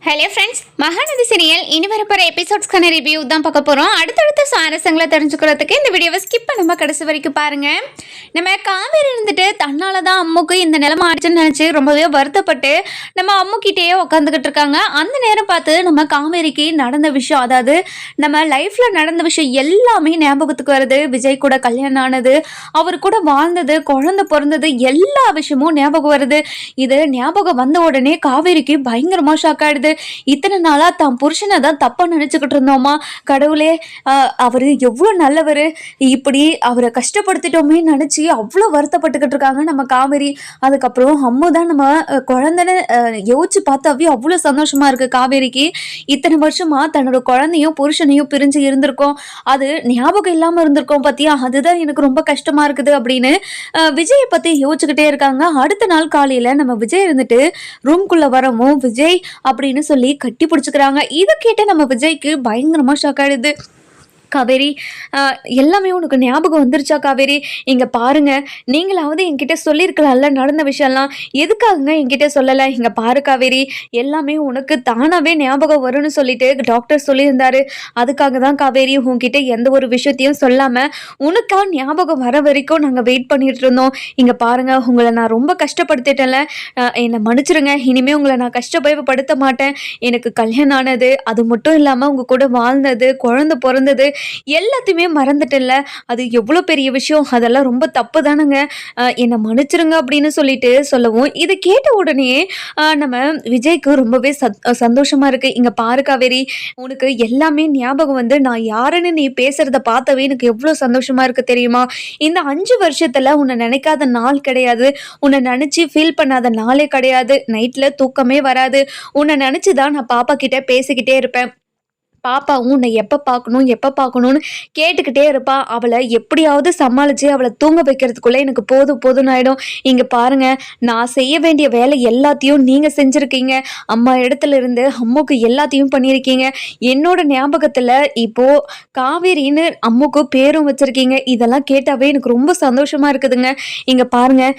Hello friends, Mahanadi serial இனி வரப்போகிற எபிசோட்ஸ்க்கான review தான் பார்க்க போகிறோம். அடுத்தடுத்த சுவாரஸ்யங்களை தெரிஞ்சுக்கிறதுக்கு இந்த வீடியோவை ஸ்கிப் பண்ணாமல் கடைசி வரைக்கும் பாருங்கள். நம்ம காவேரி இருந்துட்டு தன்னால் தான் அம்முக்கு இந்த நிலைமை ஆயிடுச்சுன்னு நினச்சி ரொம்பவே வருத்தப்பட்டு நம்ம அம்முக்கிட்டேயே உட்காந்துக்கிட்டு இருக்காங்க. அந்த நேரம் பார்த்து நம்ம காவேரிக்கு நடந்த விஷயம், அதாவது நம்ம லைஃப்பில் நடந்த விஷயம் எல்லாமே ஞாபகத்துக்கு வருது. விஜய் கூட கல்யாணம் ஆனது, அவர் கூட வாழ்ந்தது, குழந்தை பிறந்தது, எல்லா விஷயமும் ஞாபகம் வருது. இது ஞாபகம் வந்த உடனே காவேரிக்கு பயங்கரமாக ஷாக் ஆகிடுது. இத்தனை நாளா தான் புருஷனை தான் தப்பா நினைச்சுக்கிட்டு இருந்தோமா, கடவுளே அவரு எவ்வளவு நல்லவர், இப்படி அவரை கஷ்டப்படுத்திட்டோமே நினைச்சு அவ்வளோ வருத்தப்பட்டுக்கிட்டு இருக்காங்க நம்ம காவேரி. அதுக்கப்புறம் அம்மு தான் நம்ம குழந்தைன்னு யோசிச்சு பார்த்தாவே அவ்வளோ சந்தோஷமா இருக்கு காவேரிக்கு. இத்தனை வருஷமா தன்னோட குழந்தையும் புருஷனையும் பிரிஞ்சு இருந்திருக்கோம், அது ஞாபகம் இல்லாம இருந்திருக்கோம் பார்த்தியா, அதுதான் எனக்கு ரொம்ப கஷ்டமா இருக்குது அப்படின்னு விஜயை பத்தி யோசிச்சுக்கிட்டே இருக்காங்க. அடுத்த நாள் காலையில நம்ம விஜய் இருந்துட்டு ரூம்குள்ள வரவும் விஜய் அப்படின்னு சொல்லி கட்டி பிடிச்சுக்கிறாங்க. இதை கேட்டு நம்ம விஜய்க்கு பயங்கரமா ஷாக் ஆயிடுது. காவேரி, எல்லாமே உனக்கு ஞாபகம் வந்துருச்சா காவேரி? இங்கே பாருங்க, நீங்களாவது என்கிட்ட சொல்லியிருக்கலாம்ல நடந்த விஷயம்லாம், எதுக்காகங்க என்கிட்ட சொல்லலை? இங்கே பாரு காவேரி, எல்லாமே உனக்கு தானாகவே ஞாபகம் வரும்னு சொல்லிட்டு டாக்டர் சொல்லியிருந்தாரு. அதுக்காக தான் காவேரி உங்ககிட்ட எந்த ஒரு விஷயத்தையும் சொல்லாமல் உனக்கா ஞாபகம் வர வரைக்கும் நாங்கள் வெயிட் பண்ணிட்டு இருந்தோம். இங்கே பாருங்க, உங்களை நான் ரொம்ப கஷ்டப்படுத்திட்டேன்ல, என்னை மன்னிச்சிருங்க. இனிமேல் உங்களை நான் கஷ்டப்படுத்த மாட்டேன். எனக்கு கல்யாணம் ஆனது, அது மட்டும் இல்லாமல் உங்கள் கூட வாழ்ந்தது, குழந்தை பிறந்தது, எல்லாத்தையுமே மறந்துட்டல, அது எவ்வளோ பெரிய விஷயம், அதெல்லாம் ரொம்ப தப்பு தானுங்க, என்னை மன்னிச்சிருங்க அப்படின்னு சொல்லிட்டு சொல்லவும், இதை கேட்ட உடனே நம்ம விஜய்க்கு ரொம்பவே சந்தோஷமா இருக்கு. இங்க பாரு காவேரி, உனக்கு எல்லாமே ஞாபகம் வந்து நான் யாருன்னு நீ பேசுறத பார்த்தவே எனக்கு எவ்வளோ சந்தோஷமா இருக்கு தெரியுமா? இந்த 5 வருஷத்துல உன்னை நினைக்காத நாள் கிடையாது, உன்னை நினைச்சு ஃபீல் பண்ணாத நாளே கிடையாது. நைட்ல தூக்கமே வராது, உன்னை நினைச்சுதான் நான் பாப்பா கிட்ட பேசிக்கிட்டே இருப்பேன். பாப்பாவும் உன்னை எப்போ பார்க்கணும்னு கேட்டுக்கிட்டே இருப்பா. அவளை எப்படியாவது சமாளித்து அவளை தூங்க வைக்கிறதுக்குள்ளே எனக்கு போதும்னு ஆகிடும். இங்கே பாருங்கள், நான் செய்ய வேண்டிய வேலை எல்லாத்தையும் நீங்கள் செஞ்சுருக்கீங்க. அம்மா இடத்துல இருந்து அம்முக்கு எல்லாத்தையும் பண்ணியிருக்கீங்க. என்னோட ஞாபகத்தில் இப்போது காவேரின்னு அம்முக்கு பேரும் வச்சுருக்கீங்க. இதெல்லாம் கேட்டாவே எனக்கு ரொம்ப சந்தோஷமாக இருக்குதுங்க. இங்கே பாருங்கள்,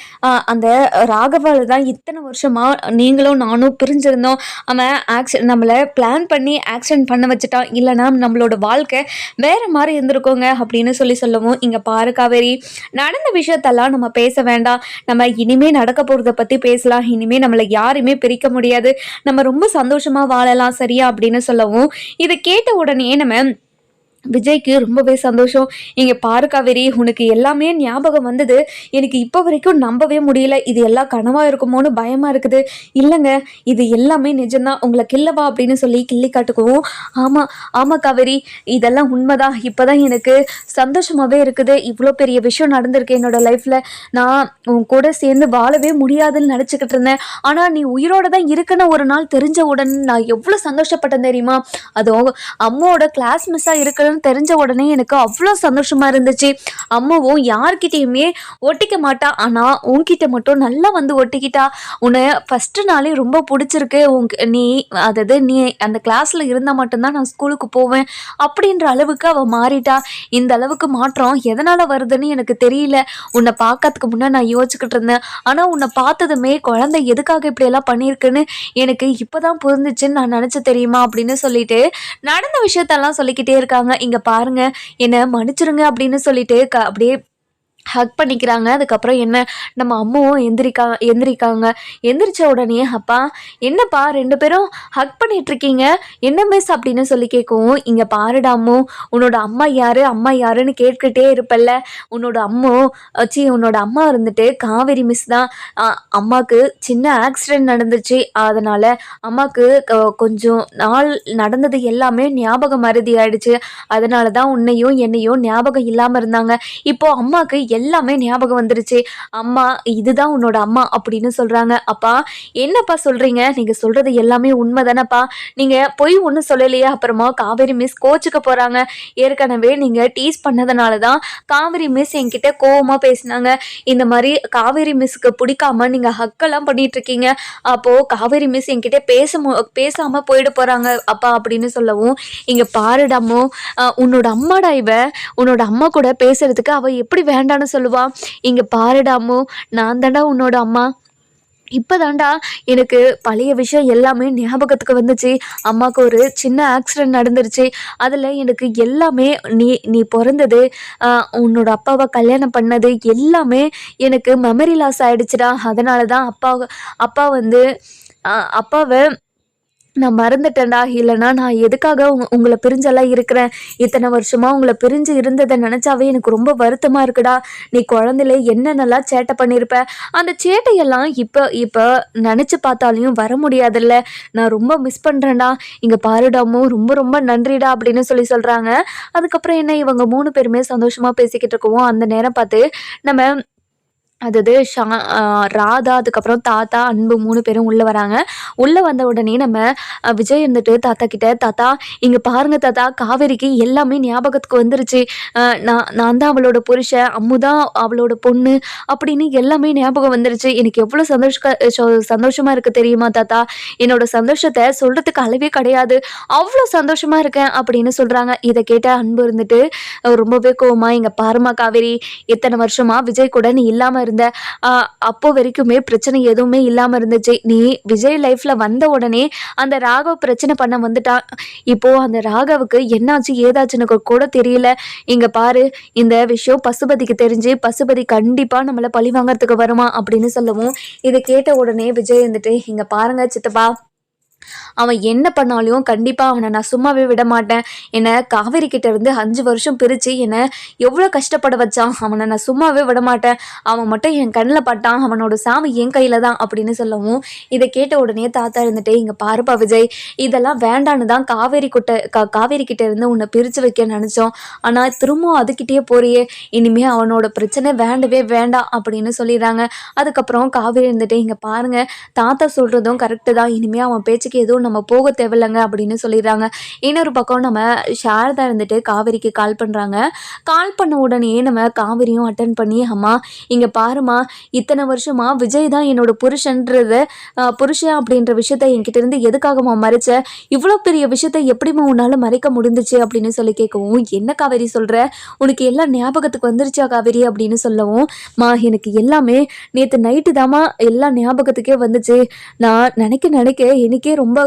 அந்த ராகவால் தான் இத்தனை வருஷமாக நீங்களும் நானும் பிரிஞ்சிருந்தோம். அவன் நம்மளை பிளான் பண்ணி ஆக்சிடென்ட் பண்ண வச்சு, இல்லைனா நம்மளோட வாழ்க்கை வேற மாதிரி இருந்திருக்கோங்க அப்படின்னு சொல்லவும், இங்க பாரு காவேரி, நடந்த விஷயத்தெல்லாம் நம்ம பேச வேண்டாம். நம்ம இனிமே நடக்க போறத பத்தி பேசலாம். இனிமே நம்மளை யாருமே பிரிக்க முடியாது. நம்ம ரொம்ப சந்தோஷமா வாழலாம், சரியா அப்படின்னு சொல்லவும், இதை கேட்ட உடனே நம்ம விஜய்க்கு ரொம்பவே சந்தோஷம். இங்கே பாரு காவேரி, உனக்கு எல்லாமே ஞாபகம் வந்தது, எனக்கு இப்போ வரைக்கும் நம்பவே முடியல. இது எல்லாம் கனவாக இருக்குமோன்னு பயமாக இருக்குது. இல்லைங்க, இது எல்லாமே நிஜம்தான், உங்களை கில்லவா அப்படின்னு சொல்லி கிள்ளி காட்டுக்கவும், ஆமாம் காவேரி, இதெல்லாம் உண்மைதான். இப்போ தான் எனக்கு சந்தோஷமாகவே இருக்குது. இவ்வளோ பெரிய விஷயம் நடந்திருக்கு என்னோடய லைஃப்பில். நான் உன் கூட சேர்ந்து வாழவே முடியாதுன்னு நினச்சிக்கிட்டு இருந்தேன். ஆனால் நீ உயிரோட தான் இருக்குன்னு ஒரு நாள் தெரிஞ்ச உடனே நான் எவ்வளோ சந்தோஷப்பட்டேன் தெரியுமா? அதுவும் அம்மாவோட கிளாஸ் மிஸ்ஸாக இருக்குன்னு தெரிஞ்ச உடனே எனக்கு அவ்வளோ சந்தோஷமா இருந்துச்சு. அம்மாவும் யார்கிட்டயுமே ஒட்டிக்க மாட்டா, ஆனா உன்கிட்ட மட்டும் நல்லா வந்து ஒட்டிக்கிட்டா. உன்னை ஃபர்ஸ்ட் நாளே ரொம்ப பிடிச்சிருக்கு. அதாவது நீ அந்த கிளாஸ்ல இருந்தா மட்டும்தான் நான் ஸ்கூலுக்கு போவேன் அப்படின்ற அளவுக்கு அவ மாறிட்டா. இந்த அளவுக்கு மாற்றம் எதனால வருதுன்னு எனக்கு தெரியல. உன்னை பார்க்கறதுக்கு முன்னே நான் யோசிச்சுக்கிட்டு இருந்தேன், ஆனா உன்னை பார்த்ததுமே குழந்தை எதுக்காக இப்படி எல்லாம் பண்ணியிருக்குன்னு எனக்கு இப்பதான் புரிஞ்சிச்சுன்னு நான் நினைச்ச தெரியுமா அப்படின்னு சொல்லிட்டு நடந்த விஷயத்தெல்லாம் சொல்லிக்கிட்டே இருக்காங்க. இங்க பாருங்க, என்ன மன்னிச்சிருங்க அப்படின்னு சொல்லிட்டு அப்படியே ஹக் பண்ணிக்கிறாங்க. அதுக்கப்புறம் என்ன, நம்ம அம்மாவும் எந்திரிக்காங்க. எந்திரிச்ச உடனே, அப்பா என்னப்பா 2 பேரும் ஹக் பண்ணிட்டு இருக்கீங்க, என்ன மிஸ் அப்படின்னு சொல்லி கேட்கவும், இங்கே பாருடா அம்மு, உன்னோட அம்மா யாருன்னு கேட்டுக்கிட்டே இருப்பல்ல, உன்னோட அம்மா இருந்துட்டு காவேரி மிஸ் தான். அம்மாவுக்கு சின்ன ஆக்சிடென்ட் நடந்துச்சு, அதனால் அம்மாவுக்கு கொஞ்சம் நாள் நடந்தது எல்லாமே ஞாபகம் மறதி ஆயிடுச்சு. அதனால தான் உன்னையும் என்னையும் ஞாபகம் இல்லாமல் இருந்தாங்க. இப்போது அம்மாவுக்கு எல்லாமே ஞாபகம் வந்துருச்சு. அம்மா, இதுதான் உன்னோட அம்மா அப்படின்னு சொல்றாங்க. அப்பா, என்னப்பா சொல்றீங்க? நீங்க சொல்றது எல்லாமே உண்மை தானப்பா? நீங்க பொய் ஒன்றும் சொல்லலையே? அப்புறமா காவேரி மிஸ் கோச்சுக்க போறாங்க. ஏற்கனவே நீங்க டீஸ் பண்ணதுனாலதான் காவேரி மிஸ் என்கிட்ட கோவமா பேசினாங்க. இந்த மாதிரி காவேரி மிஸ்க்கு பிடிக்காம நீங்க ஹக்கெல்லாம் பண்ணிட்டு இருக்கீங்க. அப்போ காவேரி மிஸ் என்கிட்ட பேசாம போயிட போறாங்க அப்பா அப்படின்னு சொல்லவும், இங்க பாருடாமோ, உன்னோட அம்மாடா இவ, உன்னோட அம்மா கூட பேசுறதுக்கு அவ எப்படி வேண்டான்னு சொல்லுவா? இங்க பாருடாமோ, நான் தாண்டா உன்னோட அம்மா, இப்போதான்டா எனக்கு பழைய விஷயம் எல்லாமே ஞாபகத்துக்கு வந்துச்சு. அம்மாவுக்கு ஒரு சின்ன ஆக்சிடென்ட் நடந்துருச்சு. அதில் எனக்கு எல்லாமே நீ நீ பிறந்தது, உன்னோட அப்பாவை கல்யாணம் பண்ணது எல்லாமே எனக்கு மெமரி லாஸ் ஆயிடுச்சுடா. அதனால தான் அப்பா வந்து அப்பாவை நான் மறந்துட்டேன்டா. இல்லைன்னா நான் எதுக்காக உங்களை பிரிஞ்செல்லாம் இருக்கிறேன். இத்தனை வருஷமா உங்களை பிரிஞ்சு இருந்ததை நினச்சாவே எனக்கு ரொம்ப வருத்தமாக இருக்குடா. நீ குழந்தையில என்னென்னலாம் சேட்டை பண்ணியிருப்ப. அந்த சேட்டையெல்லாம் இப்போ இப்போ நினச்சி பார்த்தாலையும் வர முடியாதுல்ல. நான் ரொம்ப மிஸ் பண்ணுறேன்டா. இங்கே பாருடாமோ ரொம்ப ரொம்ப நன்றிடா அப்படின்னு சொல்கிறாங்க. அதுக்கப்புறம் என்ன, இவங்க 3 பேருமே சந்தோஷமாக பேசிக்கிட்டு இருக்கவும் அந்த நேரம் பார்த்து நம்ம அதாவது ராதா, அதுக்கப்புறம் தாத்தா, அன்பு 3 பேரும் உள்ளே வராங்க. உள்ளே வந்த உடனே நம்ம விஜய் இருந்துட்டு தாத்தா கிட்ட, "தாத்தா இங்கே பாருங்க தாத்தா, காவேரிக்கு எல்லாமே ஞாபகத்துக்கு வந்துருச்சு. நான் தான் அவளோட புருஷன், அம்மு தான் அவளோட பொண்ணு அப்படின்னு எல்லாமே ஞாபகம் வந்துருச்சு. எனக்கு எவ்வளோ சந்தோஷமாக இருக்குது தெரியுமா தாத்தா. என்னோட சந்தோஷத்தை சொல்கிறதுக்கு அளவே கிடையாது. அவ்வளோ சந்தோஷமாக இருக்கேன்" அப்படின்னு சொல்கிறாங்க. இதை கேட்ட அன்பு இருந்துட்டு ரொம்பவே கோவமா, "இங்கே பாருமா காவேரி, இத்தனை வருஷமா விஜய் கூட நீ இல்லாமல் இருந்த. அப்போ வரைக்குமே பிரச்சனை எதுவுமே இல்லாமல் இருந்துச்சு. நீ விஜய் லைஃப்ல வந்த உடனே அந்த ராகவ் பிரச்சனை பண்ண வந்துட்டான். இப்போ அந்த ராகவுக்கு என்னாச்சு ஏதாச்சுன்னு கூட தெரியல. இங்க பாரு, இந்த விஷயம் பசுபதிக்கு தெரிஞ்சு பசுபதி கண்டிப்பா நம்மள பழி வாங்கறதுக்கு வருமா அப்படின்னு சொல்லவும், இதை கேட்ட உடனே விஜய் வந்துட்டு, இங்க பாருங்க சித்தப்பா, அவன் என்ன பண்ணாலும் கண்டிப்பாக அவனை நான் சும்மாவே விட மாட்டேன். என்னை காவேரி கிட்ட இருந்து 5 வருஷம் பிரித்து என்னை எவ்வளோ கஷ்டப்பட வச்சான். அவனை நான் சும்மாவே விட மாட்டேன். அவன் மட்டும் என் கண்ணில் பட்டான், அவனோட சாமி என் கையில் தான் அப்படின்னு சொல்லவும், இதை கேட்ட உடனே தாத்தா இருந்துட்டு, இங்கே பாருப்பா விஜய், இதெல்லாம் வேண்டான்னு தான் காவேரி கிட்ட இருந்து உன்னை பிரித்து வைக்க நினச்சோம். ஆனால் திரும்பவும் அதுக்கிட்டே போறியே, இனிமே அவனோட பிரச்சனை வேண்டவே வேண்டாம் அப்படின்னு சொல்லிடுறாங்க. அதுக்கப்புறம் காவேரி இருந்துட்டு, இங்கே பாருங்க தாத்தா சொல்கிறதும் கரெக்டு தான், இனிமேல் அவன் பேச்சுக்கு எதுவும் நம்ம போக தேவையில்லைங்க அப்படின்னு சொல்லிடுறாங்க. இன்னொரு பக்கம் நம்ம சாரதா இருந்துட்டு காவேரிக்கு கால் பண்ணுறாங்க. கால் பண்ண உடனே நம்ம காவேரியும் அட்டன் பண்ணி, அம்மா இங்கே பாருமா, இத்தனை வருஷமா விஜய் தான் என்னோட புருஷன் அப்படின்ற விஷயத்த என்கிட்ட இருந்து எதுக்காகமா மறைச்ச, இவ்வளோ பெரிய விஷயத்த எப்படிமா உன்னால் மறைக்க முடிந்துச்சு அப்படின்னு சொல்லி கேட்கவும், என்ன காவேரி சொல்கிற, உனக்கு எல்லாம் ஞாபகத்துக்கு வந்துருச்சா காவேரி அப்படின்னு சொல்லவும், எனக்கு எல்லாமே நேற்று நைட்டு தாமா எல்லாம் ஞாபகத்துக்கே வந்துச்சு. நான் நினைக்க எனக்கே ரொம்ப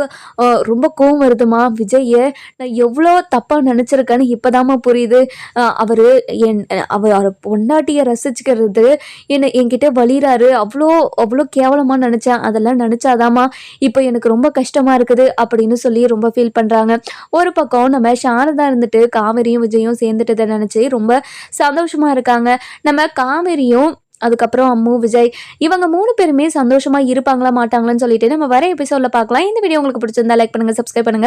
ரொம்ப கோவம் வருதுமா. விஜயை நான் எவ்வளோ தப்பாக நினச்சிருக்கேன்னு இப்போதாம்மா புரியுது. அவர் பொண்டாட்டியை ரசிச்சுக்கிறது என்கிட்ட வலிறாரு, அவ்வளோ கேவலமாக நினச்சேன். அதெல்லாம் நினச்சாதாம்மா இப்போ எனக்கு ரொம்ப கஷ்டமாக இருக்குது அப்படின்னு சொல்லி ரொம்ப ஃபீல் பண்ணுறாங்க. ஒரு பக்கம் நம்ம சாரதா இருந்துட்டு காவேரியும் விஜயும் சேர்ந்துட்டதை நினச்சி ரொம்ப சந்தோஷமாக இருக்காங்க. நம்ம காவேரியும் அதுக்கப்புறம் அம்மு, விஜய் இவங்க 3 பேருமே சந்தோஷமா இருப்பாங்களா மாட்டாங்களான்னு சொல்லிட்டு நம்ம வர எபிசோட்ல பார்க்கலாம். இந்த வீடியோ உங்களுக்கு பிடிச்சிருந்தா லைக் பண்ணுங்க, சப்ஸ்கிரைப் பண்ணுங்க.